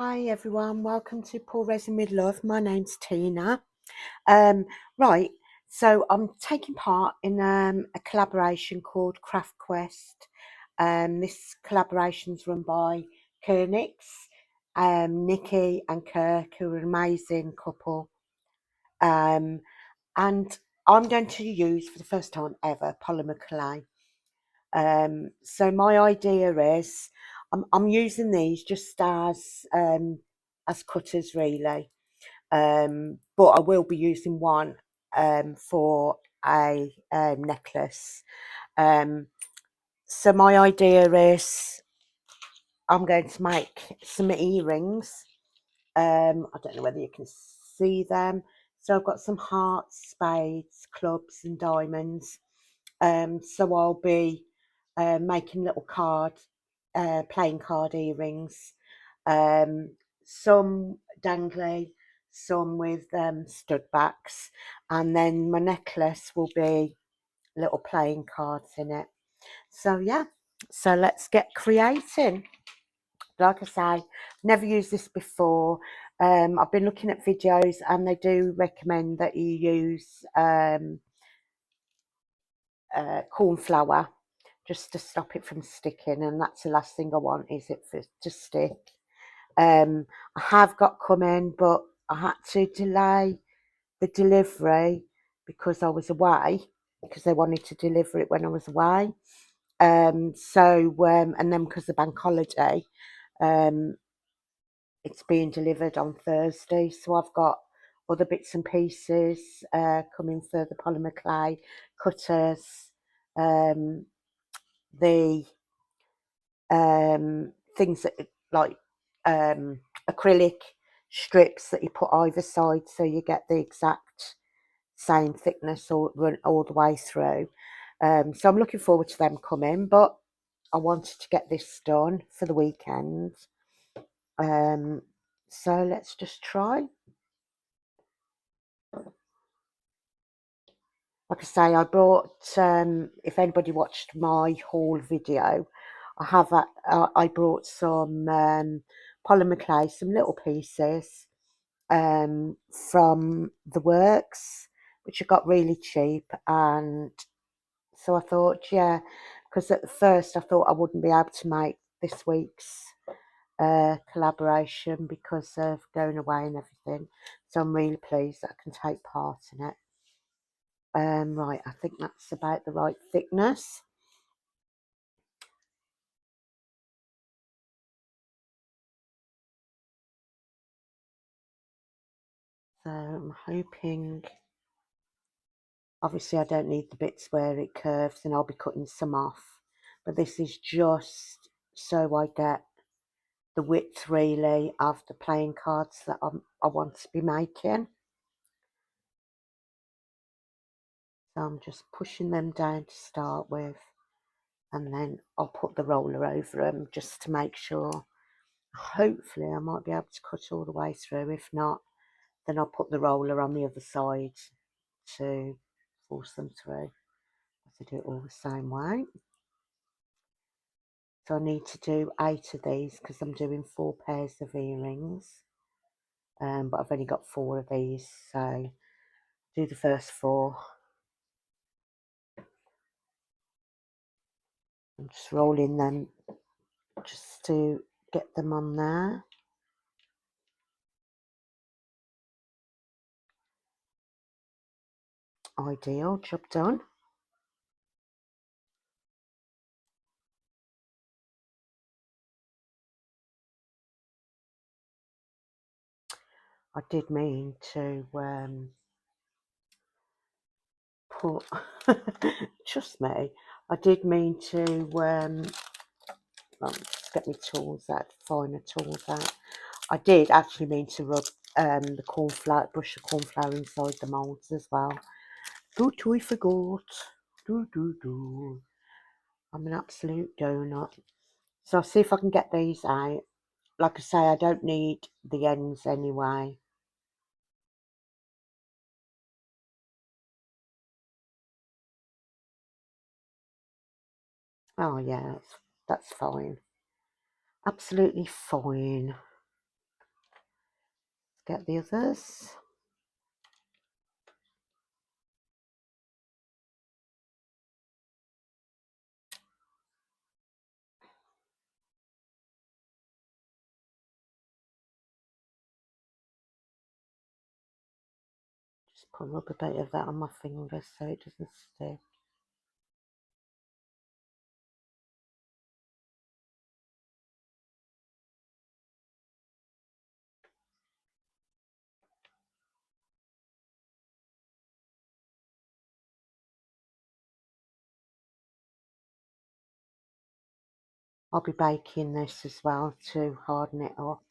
Hi everyone, welcome to Pour Resin with Love. My name's Tina. Right, so I'm taking part in a collaboration called Craft Quest. This collaboration's run by Kernix, Nikki and Kirk, who are an amazing couple. And I'm going to use for the first time ever polymer clay. So my idea is I'm using these just as cutters really, but I will be using one for a necklace. So my idea is I'm going to make some earrings. I don't know whether you can see them. So I've got some hearts, spades, clubs and diamonds. So I'll be making little playing card earrings, some dangly, some with stud backs, and then my necklace will be little playing cards in it. So yeah, so let's get creating. Like I say, never used this before. I've been looking at videos and they do recommend that you use corn flour just to stop it from sticking, and that's the last thing I want, is it to stick. I have got coming, but I had to delay the delivery because I was away, because they wanted to deliver it when I was away. And then because of bank holiday, um, it's being delivered on Thursday. So I've got other bits and pieces coming for the polymer clay cutters, um, the things that like acrylic strips that you put either side so you get the exact same thickness or run all the way through. So I'm looking forward to them coming, but I wanted to get this done for the weekend. So let's just try. Like I say, I brought, if anybody watched my haul video, I brought some polymer clay, some little pieces from the works, which I got really cheap. And so I thought, yeah, because at first I thought I wouldn't be able to make this week's collaboration because of going away and everything. So I'm really pleased that I can take part in it. Right, I think that's about the right thickness. So I'm hoping, obviously I don't need the bits where it curves, and I'll be cutting some off. But this is just so I get the width really of the playing cards that I want to be making. So I'm just pushing them down to start with, and then I'll put the roller over them just to make sure. Hopefully I might be able to cut all the way through. If not, then I'll put the roller on the other side to force them through. I have to do it all the same way. So I need to do 8 of these because I'm doing 4 pairs of earrings. But I've only got 4 of these, so do the first 4. I'm just rolling them just to get them on there. Ideal, job done. I did mean to put, trust me, I did mean to, let's get my tools out, finer tools out. I did actually mean to rub the cornflour, brush the cornflour inside the moulds as well. But I forgot. I'm an absolute donut. So I'll see if I can get these out. Like I say, I don't need the ends anyway. Oh yeah, that's fine. Absolutely fine. get the others. Just put a little bit of that on my fingers so it doesn't stick. I'll be baking this as well to harden it up.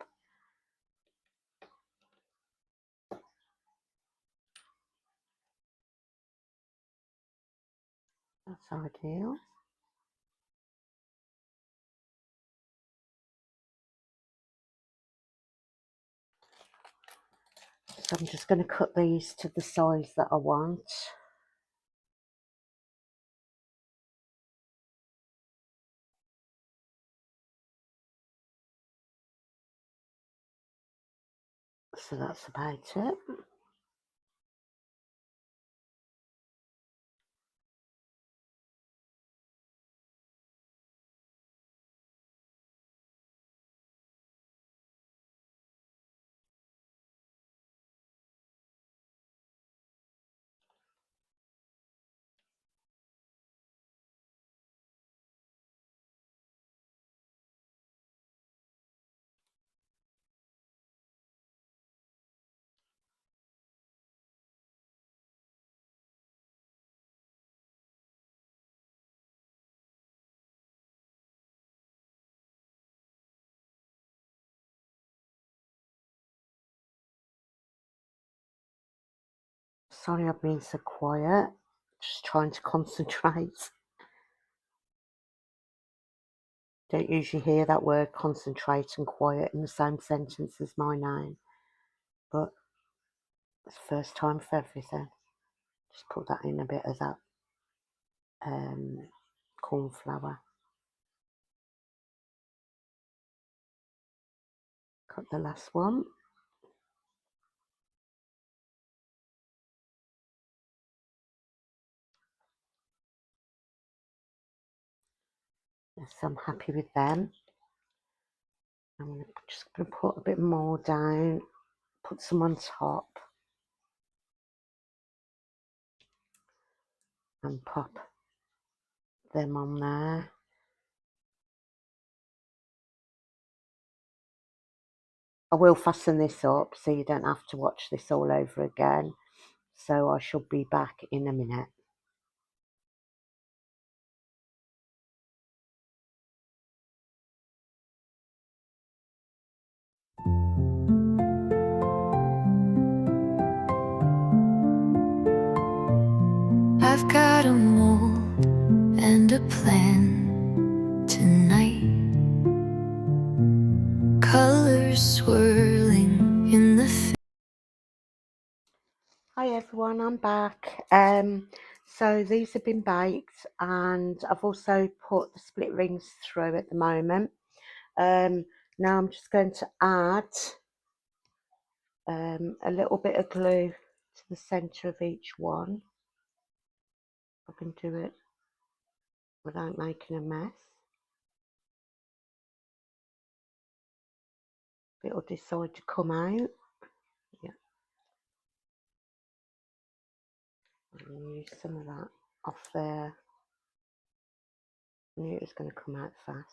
That's ideal. So I'm just going to cut these to the size that I want. So that's about it. Sorry I've been so quiet. Just trying to concentrate. Don't usually hear that word concentrate and quiet in the same sentence as my name. But it's the first time for everything. Just put that in a bit of that corn flour. Got the last one. Yes, I'm happy with them. I'm just going to put a bit more down, put some on top, and pop them on there. I will fasten this up so you don't have to watch this all over again. So I shall be back in a minute. I've got a mold and a plan tonight. Colors swirling in the Hi everyone, I'm back. So these have been baked and I've also put the split rings through at the moment. Now I'm just going to add a little bit of glue to the centre of each one. I can do it without making a mess. It'll decide to come out. Yeah, I'll use some of that off there. I knew it was going to come out fast.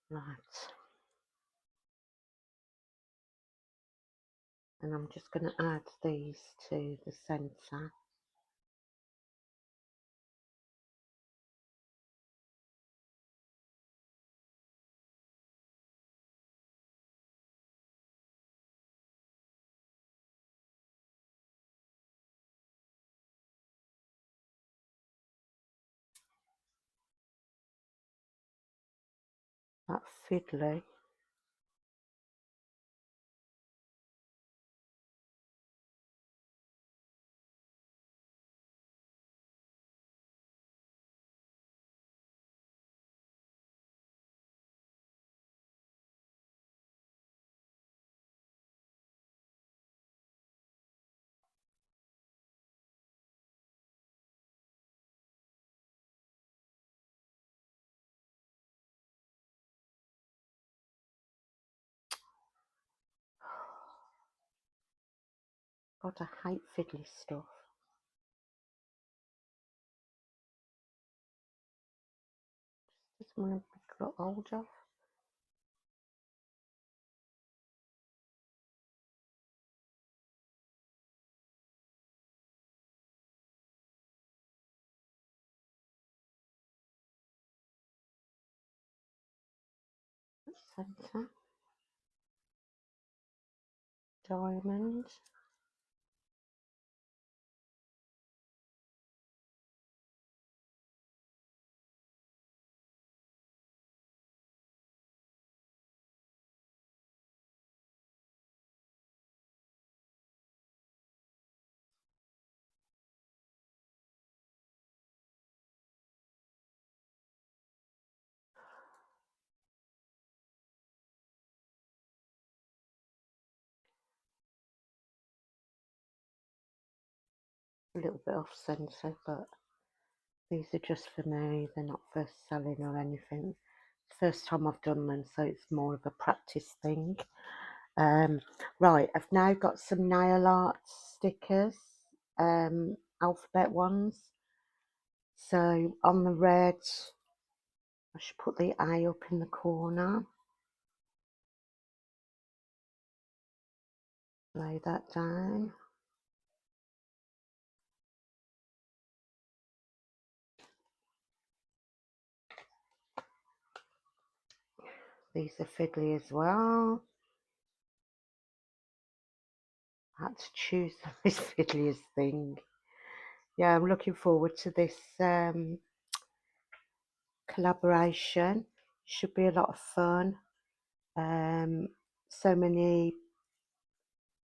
Right. And I'm just going to add these to the centre. That's fiddly. God, I hate fiddly stuff. Just want to got hold of. Centre. Diamond. A little bit off centre, but these are just for me. They're not for selling or anything. It's the first time I've done them, so it's more of a practice thing. Right, I've now got some nail art stickers, alphabet ones. So on the red, I should put the A up in the corner. Lay that down. These are fiddly as well. I had to choose the most fiddliest thing. Yeah, I'm looking forward to this collaboration. Should be a lot of fun. So many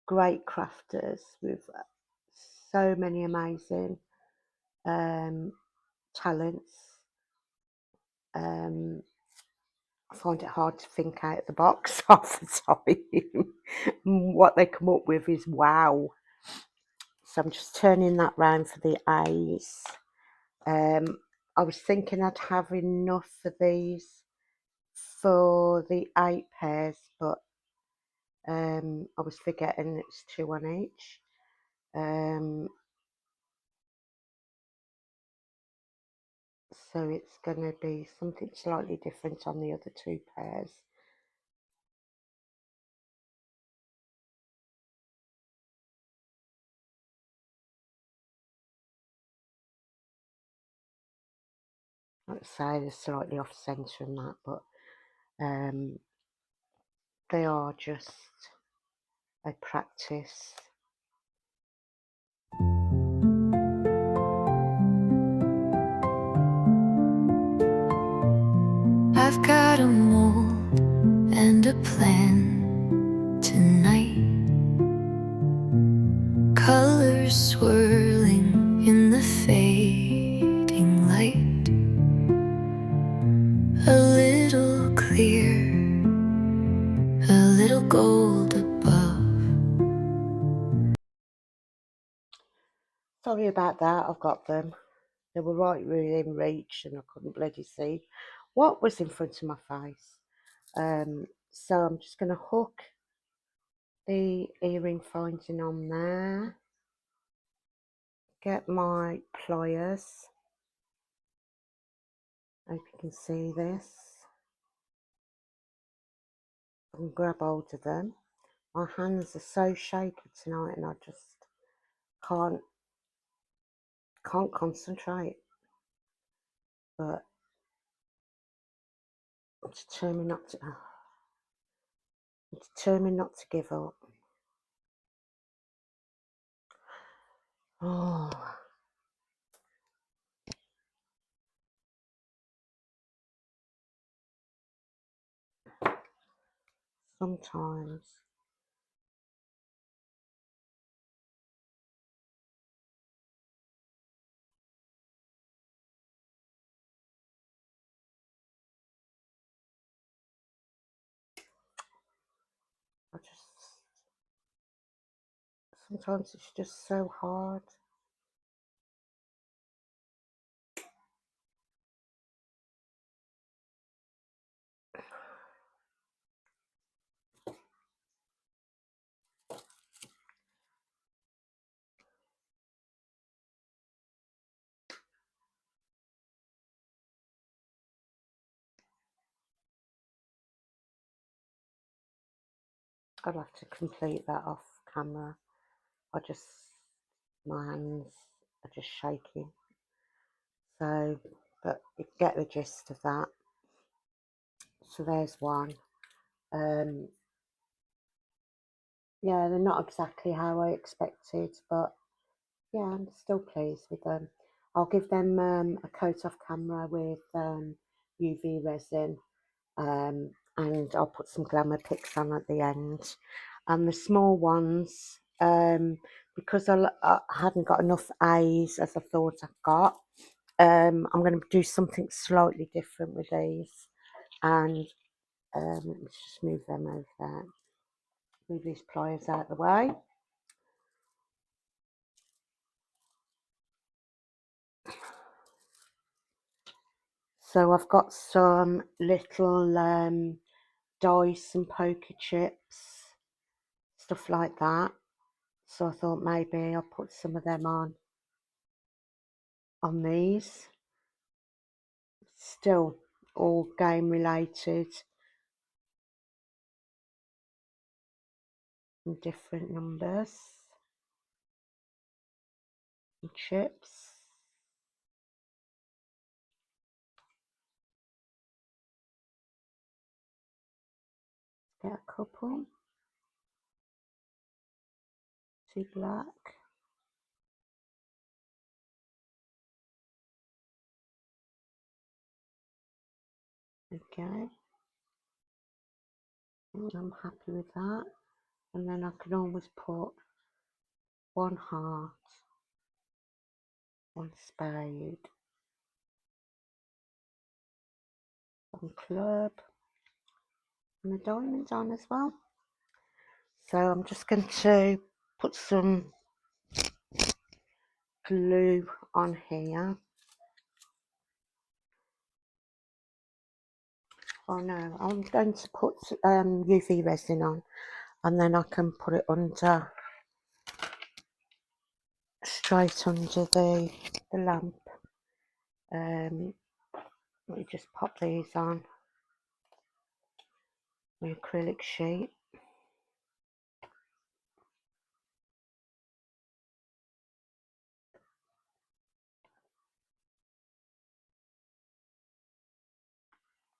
great crafters with so many amazing talents. I find it hard to think out of the box half the time. What they come up with is wow. So I'm just turning that round for the A's. I was thinking I'd have enough for these for the 8 pairs, but I was forgetting it's 2 on each. So it's going to be something slightly different on the other 2 pairs. Let's say they're slightly off centre and that, but they are just a practice. I've got a mold and a plan tonight. Colors swirling in the fading light. A little clear, a little gold above. Sorry about that, I've got them. They were right within reach and I couldn't bloody see what was in front of my face. So I'm just going to hook the earring finding on there. Get my pliers. Hope you can see this. And grab hold of them. My hands are so shaky tonight and I just can't concentrate. But I'm determined not to give up. Oh, sometimes sometimes it's just so hard. I'll have to complete that off camera. My hands are just shaking. So, but you get the gist of that. So there's one. Yeah, they're not exactly how I expected, but yeah, I'm still pleased with them. I'll give them a coat off camera with UV resin, and I'll put some glamour pics on at the end. And the small ones, because I hadn't got enough A's as I thought I got, I'm going to do something slightly different with these. And let's just move them over there. Move these pliers out of the way. So I've got some little dice and poker chips, stuff like that. So I thought maybe I'll put some of them on these. Still all game related in different numbers and chips. Get a couple. Two black. Okay. I'm happy with that. And then I can always put one heart, one spade, one club, and the diamonds on as well. So I'm just going to put some glue on here. Oh no, I'm going to put UV resin on, and then I can put it under, straight under the lamp. Let me just pop these on my acrylic sheet.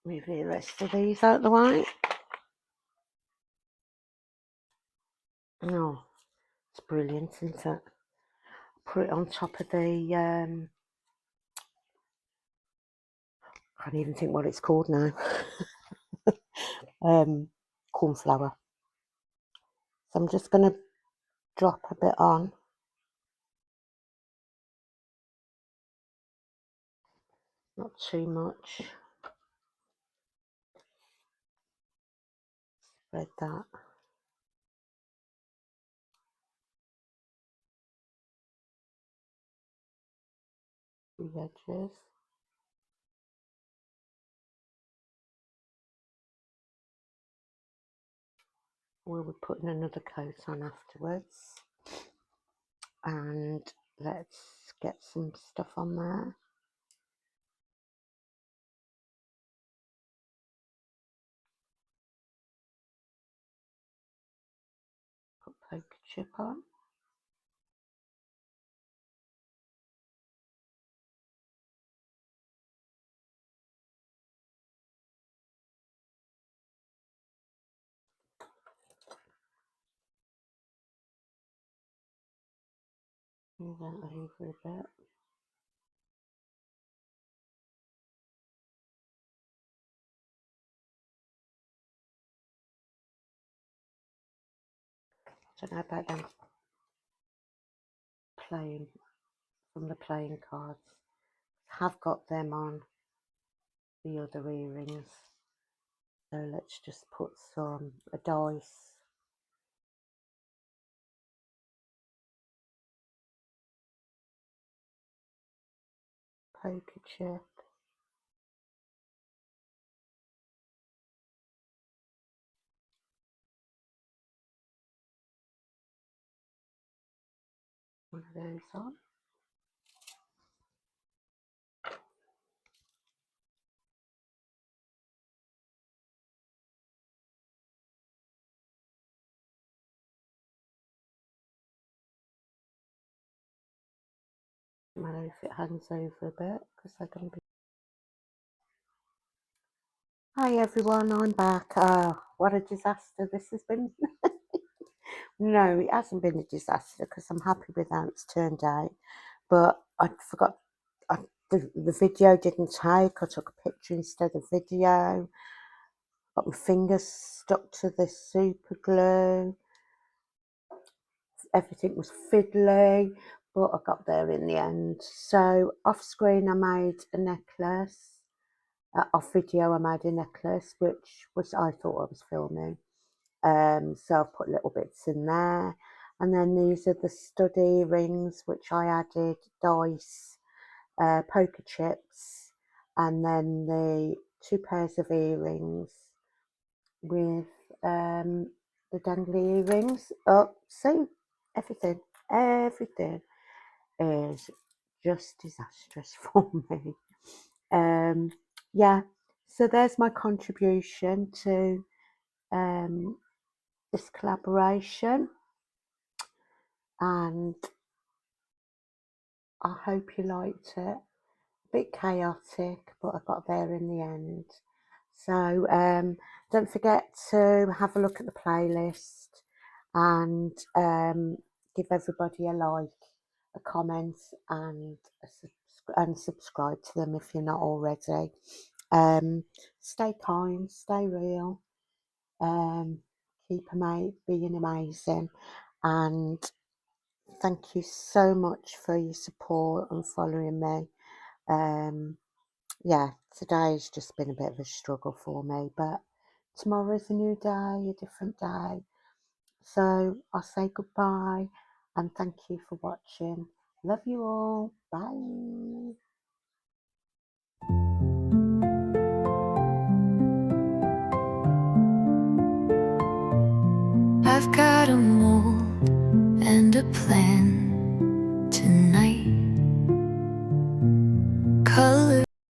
Move the rest of these out the way. Oh, it's brilliant, isn't it? Put it on top of the I can't even think what it's called now. Corn flour. So I'm just going to drop a bit on. Not too much. Spread that. The edges. We'll be putting another coat on afterwards. And let's get some stuff on there. Put poker chip on. Move that over a bit. I don't know about them playing from the playing cards. Have got them on the other earrings. So let's just put a dice. Poker chip. One of those on. Doesn't matter if it hangs over a bit because they're going to be. Hi everyone, I'm back. What a disaster this has been. No, it hasn't been a disaster because I'm happy with how it's turned out. But I forgot, the video didn't take. I took a picture instead of video. Got my fingers stuck to the super glue. Everything was fiddly, but I got there in the end. So off screen I made a necklace. Off video I made a necklace, which was I thought I was filming. So I've put little bits in there. And then these are the stud earrings, which I added dice, poker chips, and then the 2 pairs of earrings with the dangly earrings. Oh, see, everything is just disastrous for me. Yeah, so there's my contribution to this collaboration, and I hope you liked it. A bit chaotic, but I got there in the end. So don't forget to have a look at the playlist and give everybody a like, a comment, and subscribe to them if you're not already. Stay kind, stay real, keep being amazing, and thank you so much for your support and following me. Yeah, today's just been a bit of a struggle for me, but tomorrow's a new day, a different day. So I'll say goodbye and thank you for watching. Love you all. Bye. I've got a mold and a plan